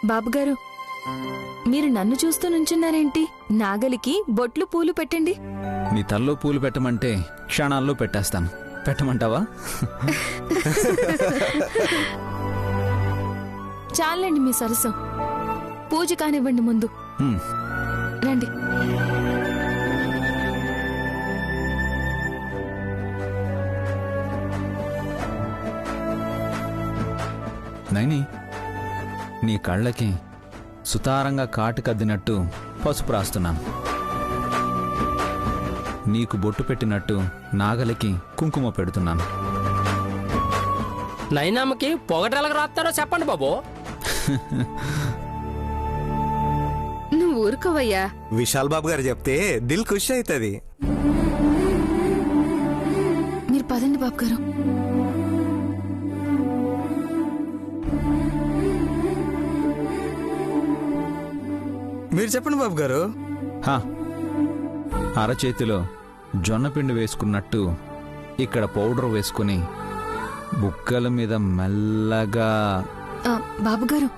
బాబుగారు, మీరు నన్ను చూస్తూ నుంచున్నారేంటి? నాగలికి బొట్లు పూలు పెట్టండి. నీ తల్లో పూలు పెట్టమంటే క్షణాల్లో పెట్టేస్తాను. పెట్టమంటావా? చాలండి మీ సరసం. పూజ కానివ్వండి ముందు. రండి. నైని, నీ కళ్ళకి సుతారంగా కాటుకద్దినట్టు పసుపు రాస్తున్నాను. నీకు బొట్టు పెట్టినట్టు నాగలికి కుంకుమ పెడుతున్నాను. నైనామ్మకి పొగటెలకు రాస్తారో చెప్పండి బాబు. నువ్వు ఊరుకోవయ్యా. విశాల్ బాబు గారు చెప్తే దిల్ ఖుషి అవుతుంది. మీరు పదండి బాబు గారు. మీరు చెప్పండి బాబు గారు. అరచేతిలో జొన్నపిండి వేసుకున్నట్టు ఇక్కడ పౌడర్ వేసుకుని బుక్కల మీద మెల్లగా. బాబుగారు,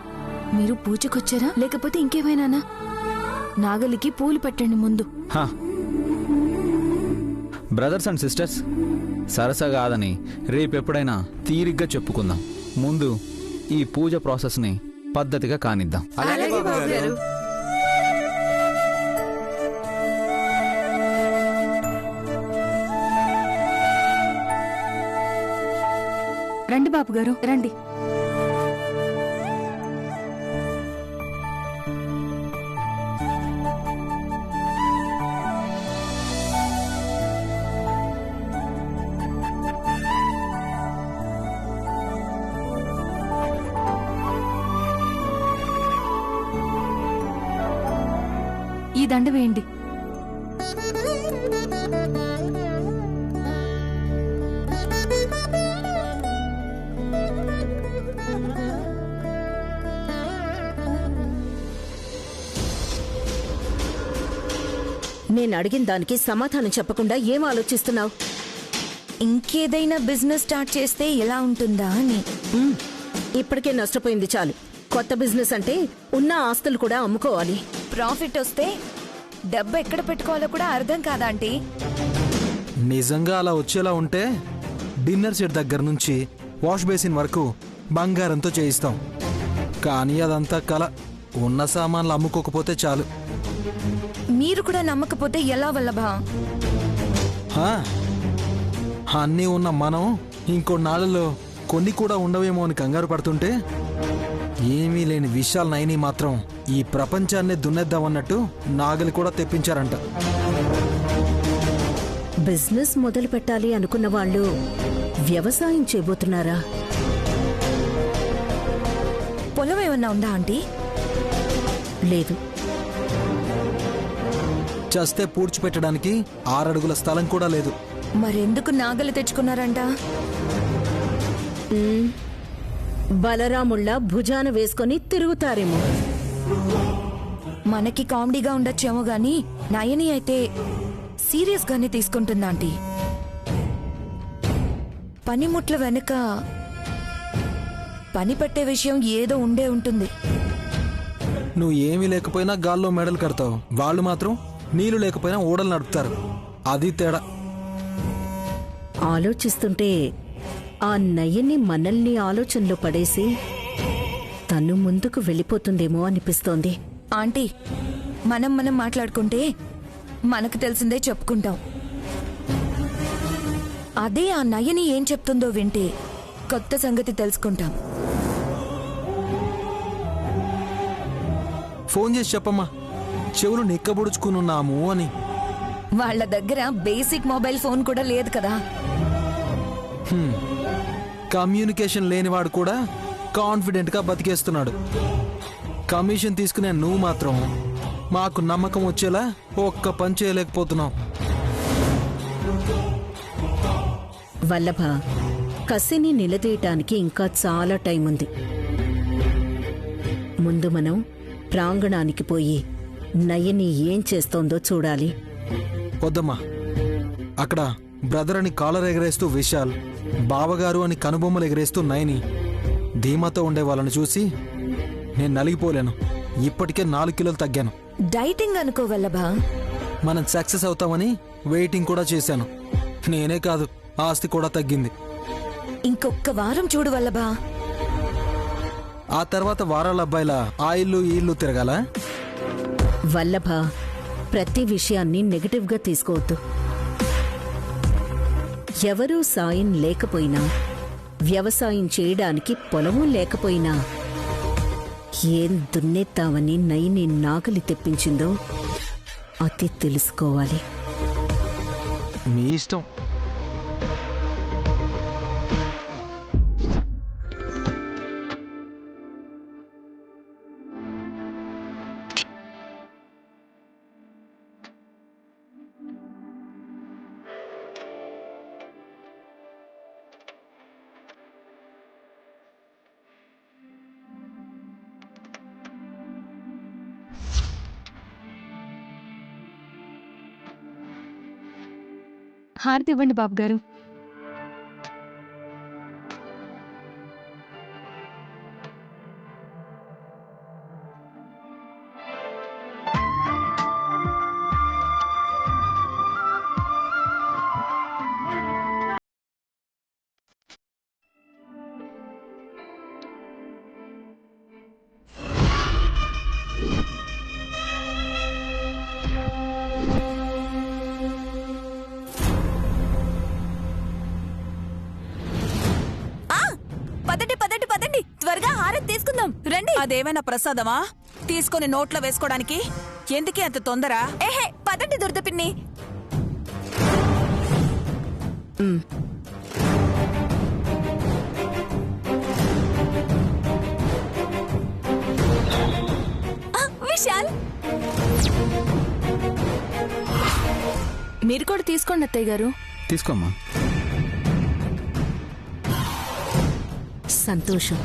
మీరు పూజకొచ్చారా లేకపోతే ఇంకేమైనా? నాగలికి పూలు పెట్టండి ముందు. బ్రదర్స్ అండ్ సిస్టర్స్, సరస కాదని రేపెప్పుడైనా తీరిగ్గా చెప్పుకుందాం. ముందు ఈ పూజ ప్రాసెస్ని పద్ధతిగా కానిద్దాం. రండి బాబుగారు, రండి. ఈ దండ వేయండి. నేను అడిగిన దానికి సమాధానం చెప్పకుండా ఏం ఆలోచిస్తున్నావు? ఇంకేదైనా బిజినెస్ స్టార్ట్ చేస్తే ఎలా ఉంటుందా అని. ఇప్పటికే నష్టపోయింది చాలు. కొత్త బిజినెస్ అంటే ఉన్న ఆస్తులు కూడా అమ్ముకోవాలి. ప్రాఫిట్ వస్తే డబ్బు ఎక్కడ పెట్టుకోవాలో కూడా అర్థం కాదా ఆంటీ? నిజంగా అలా వచ్చేలా ఉంటే డిన్నర్ సెట్ దగ్గర నుంచి వాష్ బేసిన్ వరకు బంగారంతో చేయిస్తాం. కానీ అదంతా కల. ఉన్న సామాన్లు అమ్ముకోకపోతే చాలు. మీరు కూడా నమ్మకపోతే ఎలా వల్లభా? అన్నీ ఉన్న మనం ఇంకొన్నాళ్ళలో కొన్ని కూడా ఉండవేమో అని కంగారు పడుతుంటే, ఏమీ లేని విశాల్ నైని మాత్రం ఈ ప్రపంచాన్నే దున్నేద్దామన్నట్టు నాగలి కూడా తెప్పించారంట. బిజినెస్ మొదలు పెట్టాలి అనుకున్న వాళ్ళు వ్యవసాయం చేయబోతున్నారా? పొలం ఏమన్నా ఉందా ఆంటీ? లేదు. చస్తే పూడ్చిపెట్టడానికి 6 అడుగుల స్థలం కూడా లేదు. మరెందుకు నాగలి తెచ్చుకున్నారంట? బలరాముళ్ళ భుజాన వేసుకొని తిరుగుతారేమో. మనకి కామెడీగా ఉండొచ్చేమో గాని నయని అయితే సీరియస్ గానే తీసుకుంటుందా ఆంటీ? పనిముట్ల వెనుక పని పెట్టే విషయం ఏదో ఉండే ఉంటుంది. నువ్వు ఏమీ లేకపోయినా గాల్లో మెడలు కడతావు, వాళ్ళు మాత్రం నీళ్లు లేకపోయినా ఓడలు నడుపుతారు. అది తేడా. ఆలోచిస్తుంటే ఆ నయ్యని మనల్ని ఆలోచనలో పడేసి తను ముందుకు వెళ్ళిపోతుందేమో అనిపిస్తోంది. ఆంటీ, మనం మాట్లాడుకుంటే మనకు తెలిసిందే చెప్పుకుంటాం. అదే ఆ నయని ఏం చెప్తుందో వింటే కొత్త సంగతి తెలుసుకుంటాం. ఫోన్ చేసి చెప్పమ్మా, చెవులు నిక్కబుడుచుకున్నాము అని. వాళ్ళ దగ్గర బేసిక్ మొబైల్ ఫోన్ కూడా లేదు కదా. కమ్యూనికేషన్ లేనివాడు కూడా కాన్ఫిడెంట్ గా బతికేస్తున్నాడు. కమిషన్ తీసుకునే నువ్వు మాత్రం మాకు నమ్మకం వచ్చేలా ఒక్క పని చేయలేకపోతున్నావు. వల్లభ, కసిని నిలదీయటానికి ఇంకా చాలా టైం ఉంది. ముందు మనం ప్రాంగణానికి పోయి నయని ఏం చేస్తోందో చూడాలి. వద్దమ్మా, అక్కడ బ్రదర్ అని కాలర్ ఎగరేస్తూ విశాల్, బావగారు అని కనుబొమ్మలు ఎగరేస్తూ నయని ధీమాతో ఉండే వాళ్ళని చూసి నేను నలిగిపోలేను. ఇప్పటికే 4 కిలోలు తగ్గాను. డైటింగ్ అనుకో వల్లభా. మనం సక్సెస్ అవుతామని వెయిటింగ్ కూడా చేశాను. నేనే కాదు, ఆస్తి కూడా తగ్గింది. ఇంకొక్క వారం చూడు వల్లభా. ఆ తర్వాత వారాల అబ్బాయిల ఆ ఇల్లు ఈ ఇల్లు తిరగాల. వల్లభ, ప్రతి విషయాన్ని నెగటివ్గా తీసుకోవద్దు. ఎవరూ సాయం లేకపోయినా, వ్యవసాయం చేయడానికి పొలము లేకపోయినా, ఏం దున్నేద్దామని నైని నాగలి తెప్పించిందో అది తెలుసుకోవాలి. మీ ఇష్టం. హారతి ఇవ్వండి బాబు గారు. పదండి పదండి పదండి, త్వరగా హారతి తీసుకుందాం రండి. అదేమైనా ప్రసాదమా తీసుకొని నోట్లో వేసుకోవడానికి? ఎందుకే అంత తొందర? ఏహే పదండి దుర్ద పిన్ని. విశాల్, మీరు కూడా తీసుకోండి అత్తయ్య గారు. తీసుకోమ్మా. సంతోషం.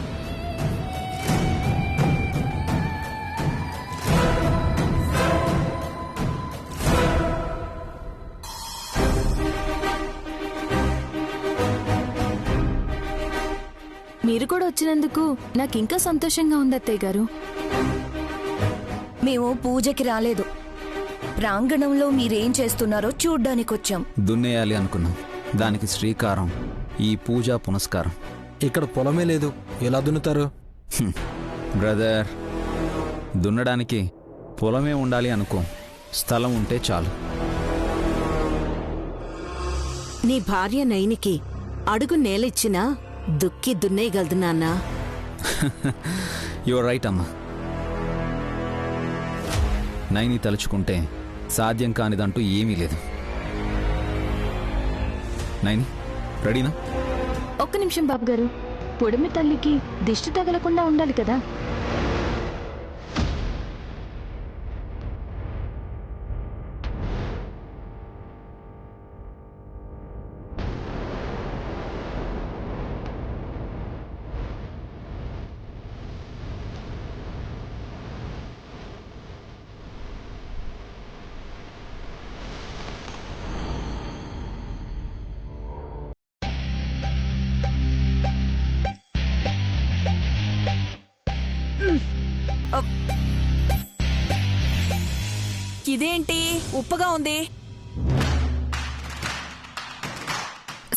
మీరు కూడా వచ్చినందుకు నాకు ఇంకా సంతోషంగా ఉంది అత్తయ్య గారు. మేము పూజకి రాలేదు, ప్రాంగణంలో మీరేం చేస్తున్నారో చూడ్డానికొచ్చాం. దున్నేయాలి అనుకున్నాం. దానికి శ్రీకారం ఈ పూజా పునస్కారం. ఇక్కడ పొలమే లేదు, ఎలా దున్నుతారు? బ్రదర్, దున్నడానికి పొలమే ఉండాలి అనుకో, స్థలం ఉంటే చాలు. నీ భార్య నైనికి అడుగు నేలిచ్చినా దుక్కి దున్నేయగలదు నాన్నా. యువర్ రైట్ అమ్మా. నైని తలుచుకుంటే సాధ్యం కానిదంటూ ఏమీ లేదు. నైని, రెడీనా? ఒక్క నిమిషం బాబు గారు. పొడిమి తల్లికి దిష్టి తగలకుండా ఉండాలి కదా. ఇదేంటి ఉప్పుగా ఉంది?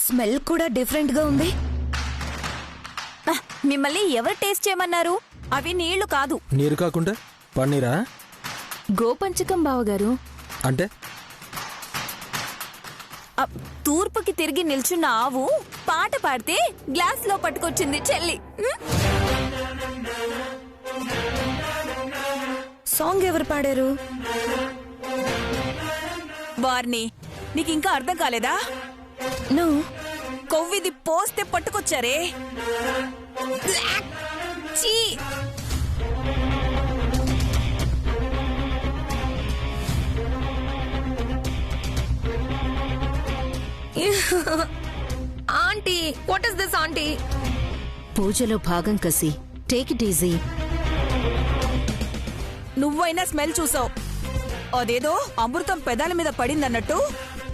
స్మెల్ కూడా డిఫరెంట్ గా ఉంది. మిమ్మల్ని ఎవరు టేస్ట్ చేయమన్నారు? అవి నీళ్లు కాదు. నీరు కాకుండా పన్నీరా? గోపంచకం బావగారు. అంటే తూర్పుకి తిరిగి నిల్చున్న ఆవు పాట పాడితే గ్లాస్ లో పట్టుకొచ్చింది చెల్లి. సాంగ్ ఎవరు పాడారు? వారిని నీకింకా అర్థం కాలేదా? నువ్వు కొవ్విది పోస్తే పట్టుకొచ్చారే. చీ! Aunty, what is this aunty? పూజలో భాగం కసి. Take it easy. నువ్వైనా స్మెల్ చూసావు. అదేదో అమృతం పెదాల మీద పడిందన్నట్టు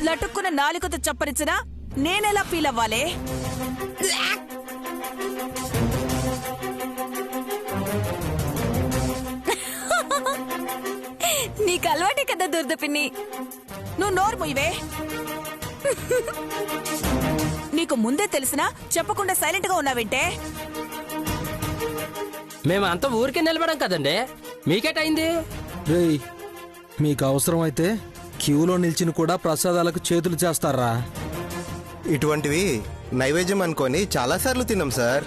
లటుక్కున నాలుకతో చప్పరించినా నేనెలా ఫీల్ అవ్వాలే? నీకు అలవాటే కదా దుర్ద పిన్ని. నువ్వు నోరు ముయ్యవే. నీకు ముందే తెలిసినా చెప్పకుండా సైలెంట్ గా ఉన్నావేంటే? మేమంతా ఊరికే నిలబడం కదండి, మీకేటైంది? రేయ్, మీకు అవసరమైతే క్యూలో నిల్చిన కూడా ప్రసాదాలకు చేతులు చేస్తారా? ఇటువంటివి నైవేద్యం అనుకొని చాలాసార్లు తిన్నాం సార్.